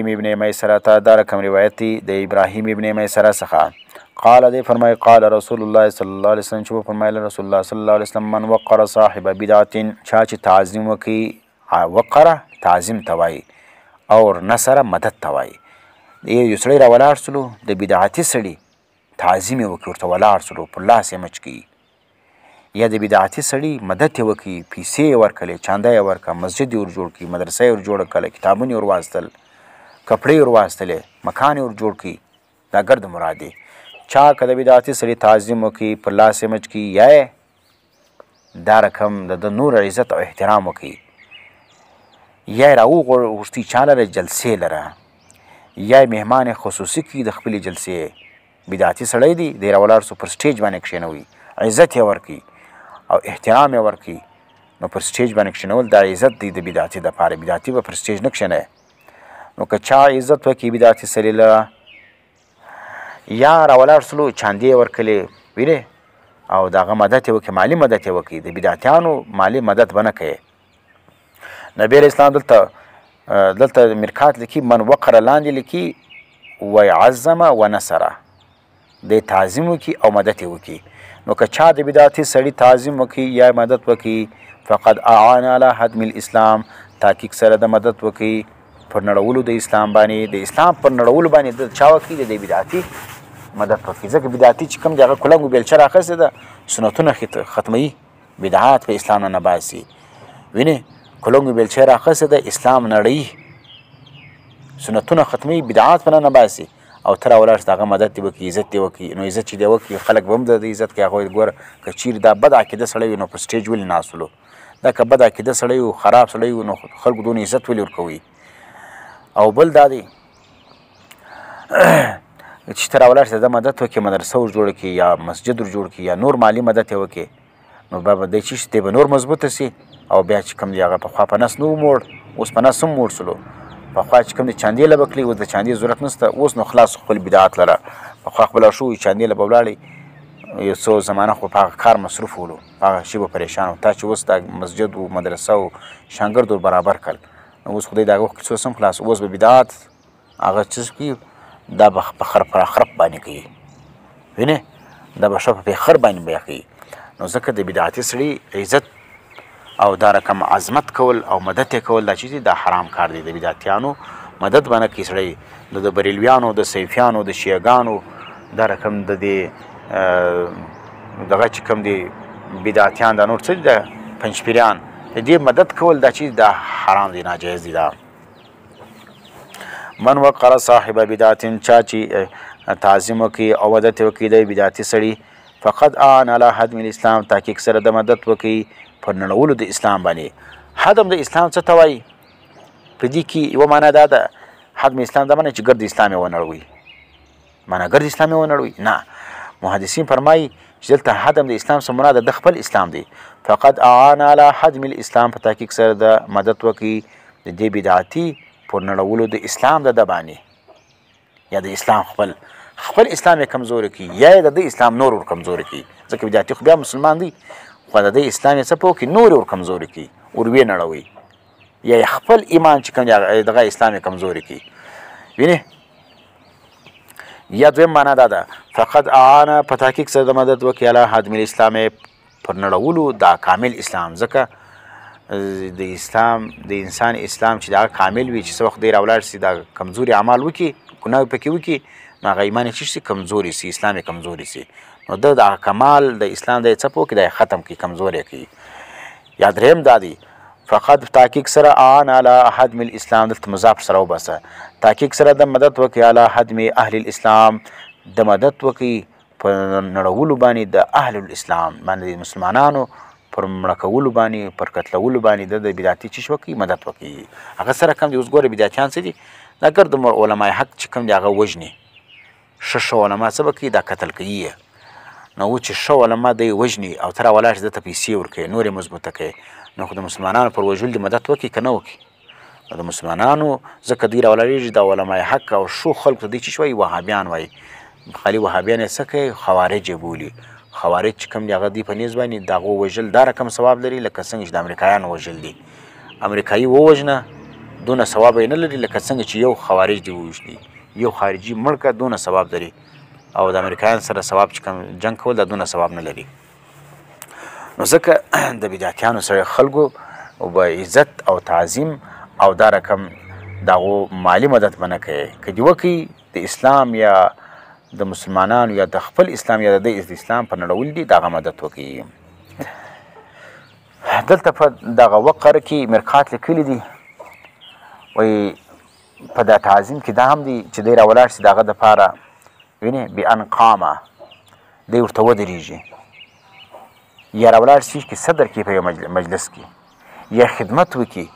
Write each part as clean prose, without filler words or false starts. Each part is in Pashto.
ابن میسره ته دا رقم روایت دی د ابراهیم ابن میسره څخه قال دی فرمای قال رسول الله صلی الله علیه وسلم چې فرمایله رسول الله صلی الله علیه وسلم من وقر صاحب بدعت چا چې تعظیم وکي وقره تعظیم توای او نصره مدد توای یو سړی را ولاړ سلو د بدعتي سړي تعظیم یې وکړي ورته ولاړ سلو پر لاس یې مچ کړي یا د بدعتي سړي مدد یې وکړي پیسې یې ورکړلې چانده یې ورکړه مسجد یې ور جوړ کړي مدرسه یې ور جوړه کړله کتابونه یې ور واستل کپړې ور واستلې مکان یې ور جوړ کړي دا ګرد مراد دی چا که د بدعتي سړي تعظیم وکړي پر لاس یې مچ کړي یا دا رقم د نور عزت او احترام وکړي یا یې راوغوښتي چا لره جلسې لره یا یې مهمان خصوصي کړي د خپلې جلسې بدعتي سړی دی دی راولاړ سو پر سټیج باندې کښېنوي عزت یې ورکړي او احترام یې ورکړي نو پر سټیج باندې کښېنول دا عزت دی د بدعتي دپاره بدعتي به پر سټیج نه کښېنوي نو که چا عزت وکړي بدعتي سړي لره یا راولاړ سلو چاندې یې ورکړلې وینې او د هغه مدد یې وکړي مالي مدد یې وکړي د بدعتیانو مالي مدد به نه کوي نبی علیه اسلام دلته مرکات لیکي من وقره لاندې لیکي وعظم ونصره دی تعظیم وکړي او مدد یې وکړي نو که چا د بدعتي سړي تعظیم وکړي یا مدد وکړي فقد اعان علی هدم الاسلام تحقیق سره د مدد وکړي پر نړولو د اسلام باندې د اسلام پر نړولو باندې د چا وکړي د بدعتي مدد وکړي ځکه بدعتي چې کوم دی هغه کلنګ بیلچه راخیستې ده سنتونه ختموي بدعات په اسلام نه باسي وینې کلنګ بیلچه راخیستې ده اسلام نړوي سنتونه ختموي بدعات په نه باسي او ته راولاړ چې د هغه مدد دې وکړي عزت دې وکړي نو عزت چې دې وکړي خلک به هم د عزت کوي هغوی ګوره که چیرې دا بد عقیده سړی وي نو په سټیج ولې ناستلو دا که بد عقیده سړی و خراب سړی و نو خلکو دونه عزت ولې ورکوي او بل دا دی چې ته راولاړ چې د مدد وکړي مدرسه ور جوړه کړي یا مسجد ور جوړ کړي یا نور مالي مدد یې وکړي نو بیا به دی چې دی به نور مضبوطه سي او بیا چې کوم دی هغه پخوا په نس نه و موړ اوس په نس هم موړ سلو پخوا چې کوم دی چاندې له به کړي اوس د چاندې ضرورت نشته اوس نو خلاص خپل بدعات لره پخوا خپله شوي چاندې له به ولاړې یو څو زمانه خو په هغه کار مصروف ولو په هغه شي به پریشان و تا چې اوس دا مسجد و مدرسه و شانګرد ور برابر کړل نو اوس خدای د هغه وخت څه هم خلاص اوس به بدعات هغه څه کوي دا به په خرپ باندې کوي وینې دا به ښه په خر باندې بیا کوي نو ځکه د بدعتي سړي عزت او دا رقم عظمت کول او مدد یې کول دا چې دا حرام کار دی د بدعتیانو مدد به نه کوي سړی د بریلویانو د سیفیانو د شیعګانو دا رقم د دې دغه چې کوم دی بدعتیان دا نور څه دي د پنجپیریان د دې مدد کول دا چې دا حرام دی ناجایز دی دا من وقر صاحب بدعت چا چې تعظیم وکړي او مدد وکړي د بدعتي سړي فقد اعان علی هدم الاسلام تحقیق سره د مدد وکړي پر نړولو د اسلام باندې هدم د اسلام څه ته وایي په دې کې یوه معنا دا ده هدم اسلام دا معنی چې ګرد اسلام یې ونړوي معنا ګرد اسلام یې ونړوي نه محدثین فرمایي چې دلته هدم د اسلام څه مراد د خپل اسلام دی فقد اعان علی هدم الاسلام په تحقیق سره د مدد وکړي د دې بدعتي پر نړولو د اسلام د باندې یا د اسلام خپل اسلام یې کمزوری کړي یا د اسلام نور ور کمزوری کړي ځکه بدعتي خو بیا مسلمان دی خو د اسلام یې څه په وکړي نور ور کمزوری کړي ور ویې نړوي یا خپل ایمان چې کوم دغه اسلام یې کمزوری کړي وینې یا دویم معنا دا ده فقط اعان په تحقیق سره د مدد وکړي علی هدم الاسلام پر نړولو دا کامل اسلام ځکه د اسلام د انسان اسلام چې دا کامل وي چې څه وخت دی راولاړ سي دا کمزوري اعمال وکړي ګناه پکې وکړي نو هغه ایمان یې څه شي کمزوري سي اسلام یې کمزوري سي نو د کمال د اسلام د څه په وکړي دا ختم کړي کمزوری کړي یا درېیم دا دی فقط تحقیق سره اعان علی هدم الاسلام دلته مضاف سره وباسه تحقیق سره د مدد وکړي علی هدم اهل الاسلام د مدد وکړي په نړولو باندې د اهل الاسلام باندې مسلمانانو پر مړه کولو باندې پر قتلولو باندې د بدعتي چې وکړي مدد وکړي هغه سره کم دي اوس ګوره بدعتیان څه دي دا ګرد علمای حق چې کوم دی هغه وژني ښه علما څه به کوي دا قتل کوي نو و چې ښه علما دی وژني او ته راولاړ چې ده ته پیسې ورکوي نور یې مضبوطه کوي نو خو د مسلمانانو پر وژلو دې مدد وکړي که نه وکړي نو د مسلمانانو ځکه دوی راولاړېږي دا علمای حق او ښو خلکو ته دوی چې وایي وهابیان وایي خالي وهابیان یې څه کوي خوارج یې بولي خوارج چې کوم دي هغه دوی په نیز باندې د هغو وژل دا رقم ثواب لري لکه څنګه چې د امریکایانو وژل دي امریکایي ووژنه دونه ثواب یې نه لري لکه څنګه چې یو خوارج دې ووژني، یو خارجي مړ کړه دونه ثواب لري، او د امریکایانو سره ثواب چې کوم جنګ کول دا دونه ثواب نه لري. نو ځکه د بدعتیانو سره خلکو به عزت او تعظیم او دا رقم د هغو مالي مدد به نه کوي. که دې وکړي د اسلام یا د مسلمانانو یا د خپل اسلام یا د اسلام په نړول دي د هغه مدد وکړي. دلته په دغه وقره کې مرقات لیکلي دي، وایي په دا تعظیم کې دا هم دي چې دی راولاړ شي د هغه دپاره وینې بان قامه دی ورته ودرېږي یا راولاړ شي چې صدر کې په یو مجلس کې یا خدمت وکړي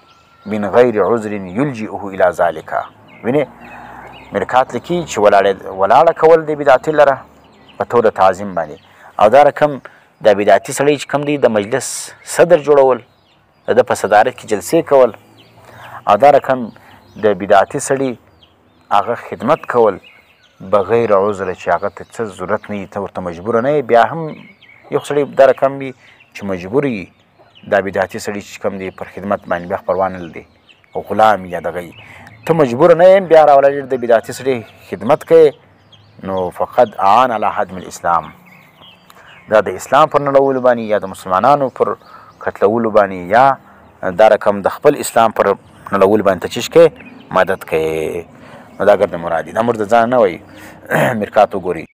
من غیر عذر یلجئه الی ذلک. وینې مرقات لیکي چې ولاړه کول د بدعتي لره په تو د تعظیم باندې، او دا رقم د بدعتي سړی چې کوم دی د مجلس صدر جوړول، د ده په صدارت کې جلسې کول، او دا رقم د بدعتي سړي هغه خدمت کول بغیر عذر چې هغه ته څه ضرورت نه وي، ته ورته مجبوره نه یې. بیا هم یو سړی دا رقم وي چې مجبور وي دا بدعتي سړي چې کوم دی پر خدمت باندې بیا پروا نه لري او غلام یا دغه یي، ته مجبور نه یې بیا راولاړېږي د بدعتي سړي خدمت کوې، نو فقد اعان علی هدم الاسلام، دا د اسلام پر نړولو باندې یا د مسلمانانو پر قتلولو باندې یا دا رقم د خپل اسلام پر نړولو باندې ته چیش کوې مدد کوې. نو دا ګرد مراد دي، دا مور د ځان نه وایي. مرقات وګورئ.